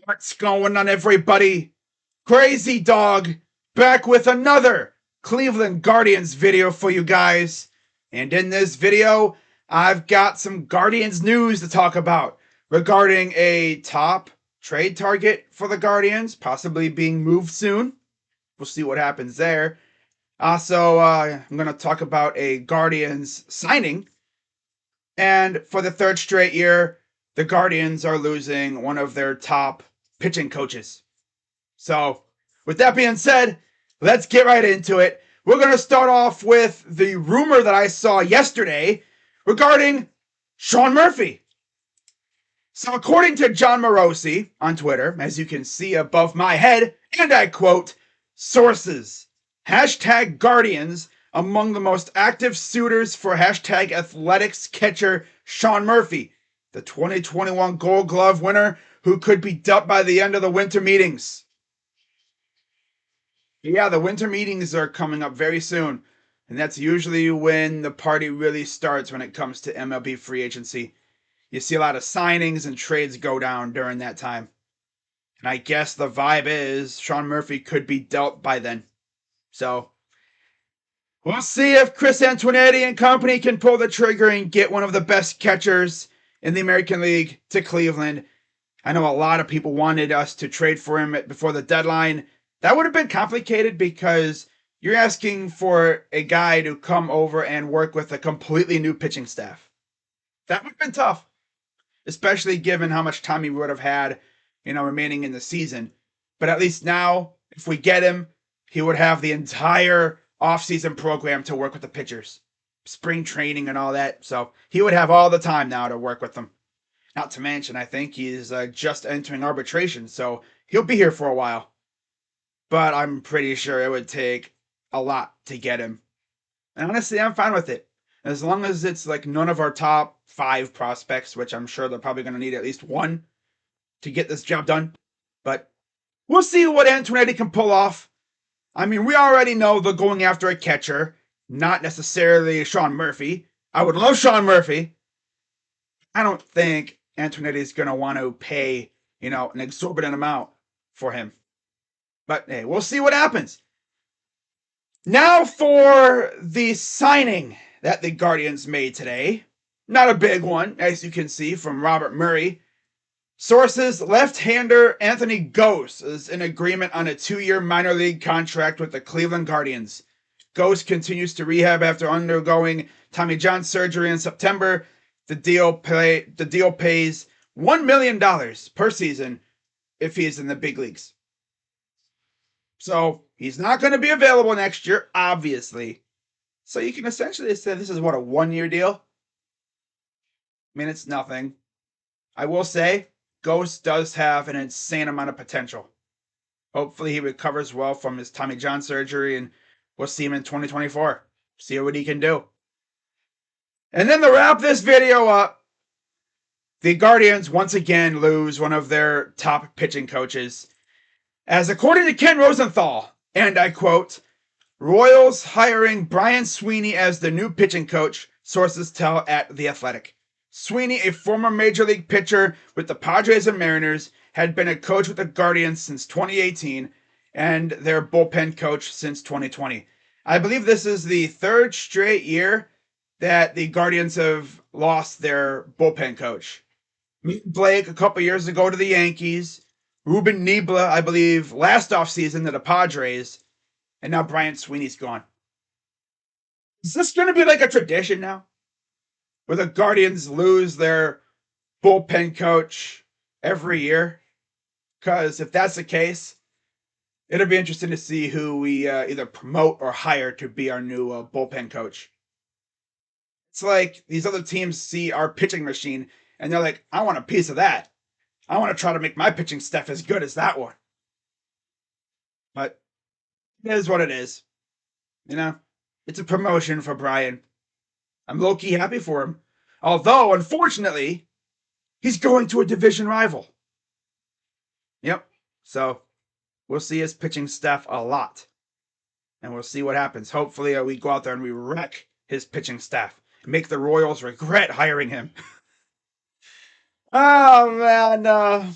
What's going on, everybody? Crazy Dog back with another Cleveland Guardians video for you guys. And in this video, I've got some Guardians news to talk about regarding a top trade target for the Guardians, possibly being moved soon. We'll see what happens there. Also, I'm going to talk about a Guardians signing. And for the third straight year, the Guardians are losing one of their top pitching coaches. So, with that being said, let's get right into it. We're going to start off with the rumor that I saw yesterday regarding Sean Murphy. So, according to John Morosi on Twitter, as you can see above my head, and I quote, sources, hashtag Guardians, among the most active suitors for hashtag athletics catcher Sean Murphy, the 2021 Gold Glove winner who could be dumped by the end of the winter meetings. Yeah, the winter meetings are coming up very soon, and that's usually when the party really starts when it comes to MLB free agency. You see a lot of signings and trades go down during that time. And I guess the vibe is Sean Murphy could be dealt by then. So, we'll see if Chris Antonetti and company can pull the trigger and get one of the best catchers in the American League to Cleveland. I know a lot of people wanted us to trade for him before the deadline. That would have been complicated because you're asking for a guy to come over and work with a completely new pitching staff. That would have been tough, especially given how much time he would have had, remaining in the season. But at least now, if we get him, he would have the entire offseason program to work with the pitchers, spring training and all that. So he would have all the time now to work with them. Not to mention, I think he's just entering arbitration, so he'll be here for a while. But I'm pretty sure it would take a lot to get him. And honestly, I'm fine with it. As long as it's like none of our top 5 prospects, which I'm sure they're probably going to need at least one to get this job done. But we'll see what Antonetti can pull off. I mean, we already know they're going after a catcher, not necessarily Sean Murphy. I would love Sean Murphy. I don't think Antonetti is going to want to pay, an exorbitant amount for him. But hey, we'll see what happens. Now for the signing that the Guardians made today. Not a big one, as you can see from Robert Murray. Sources, left-hander Anthony Gose is in agreement on a 2-year minor league contract with the Cleveland Guardians. Gose continues to rehab after undergoing Tommy John surgery in September. The deal pays $1 million per season if he is in the big leagues. So he's not going to be available next year, obviously. So you can essentially say this is a 1-year deal. I mean, it's nothing. I will say, Gose does have an insane amount of potential. Hopefully he recovers well from his Tommy John surgery and we'll see him in 2024. See what he can do. And then to wrap this video up, the Guardians once again lose one of their top pitching coaches. As according to Ken Rosenthal, and I quote, Royals hiring Brian Sweeney as the new pitching coach, sources tell at The Athletic. Sweeney, a former major league pitcher with the Padres and Mariners, had been a coach with the Guardians since 2018 and their bullpen coach since 2020. I believe this is the 3rd straight year that the Guardians have lost their bullpen coach. Blake a couple years ago to the Yankees, Ruben Niebla, I believe, last offseason to the Padres, and now Brian Sweeney's gone. Is this going to be like a tradition now? Where the Guardians lose their bullpen coach every year? Because if that's the case, it'll be interesting to see who we either promote or hire to be our new bullpen coach. It's like these other teams see our pitching machine and they're like, I want a piece of that. I want to try to make my pitching staff as good as that one. But it is what it is. It's a promotion for Brian. I'm low-key happy for him. Although, unfortunately, he's going to a division rival. Yep. So, we'll see his pitching staff a lot. And we'll see what happens. Hopefully, we go out there and we wreck his pitching staff. Make the Royals regret hiring him. Oh, man.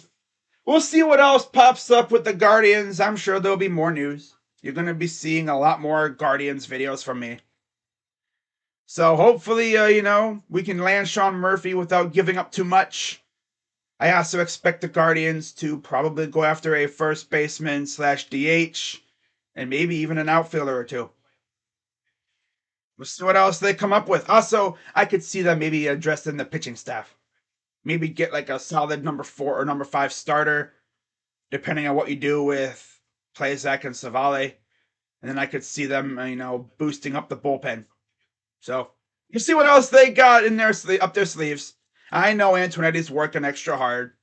we'll see what else pops up with the Guardians. I'm sure there'll be more news. You're going to be seeing a lot more Guardians videos from me. So hopefully, we can land Sean Murphy without giving up too much. I also expect the Guardians to probably go after a first baseman / DH and maybe even an outfielder or two. We'll see what else they come up with. Also, I could see them maybe addressing the pitching staff. Maybe get like a solid number 4 or number 5 starter, depending on what you do with Plesac and Savale. And then I could see them, boosting up the bullpen. So you see what else they got in their up their sleeves. I know Antoinetti's working extra hard.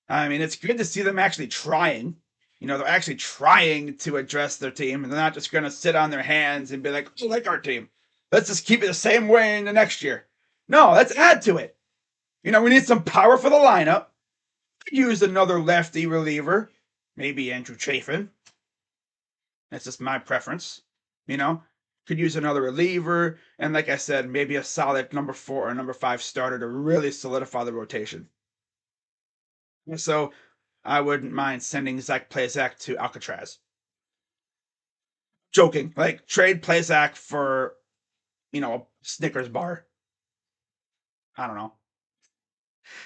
I mean, it's good to see them actually trying. They're actually trying to address their team, and they're not just going to sit on their hands and be like, "I like our team. Let's just keep it the same way in the next year." No, let's add to it. We need some power for the lineup. Could use another lefty reliever, maybe Andrew Chafin. That's just my preference. Could use another reliever, and like I said, maybe a solid number 4 or number 5 starter to really solidify the rotation. So I wouldn't mind sending Zach Plesac to Alcatraz. Joking, like trade Plesac for, a Snickers bar. I don't know.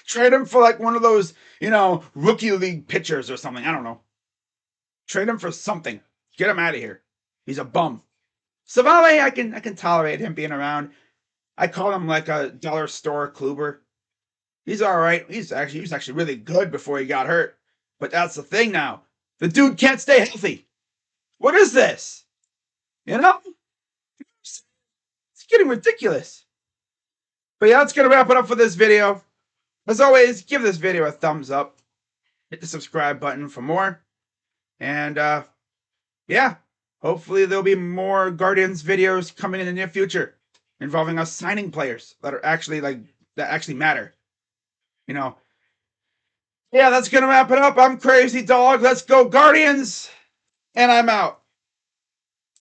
Trade him for like one of those, rookie league pitchers or something. I don't know. Trade him for something. Get him out of here. He's a bum. Savale, I can tolerate him being around. I call him like a dollar store Kluber. He's all right. He was actually really good before he got hurt. But that's the thing now. The dude can't stay healthy. What is this? It's getting ridiculous. But yeah, that's going to wrap it up for this video. As always, give this video a thumbs up. Hit the subscribe button for more. And yeah, hopefully there'll be more Guardians videos coming in the near future involving us signing players that are actually that actually matter. Yeah, that's going to wrap it up. I'm Crazy Dog. Let's go Guardians. And I'm out.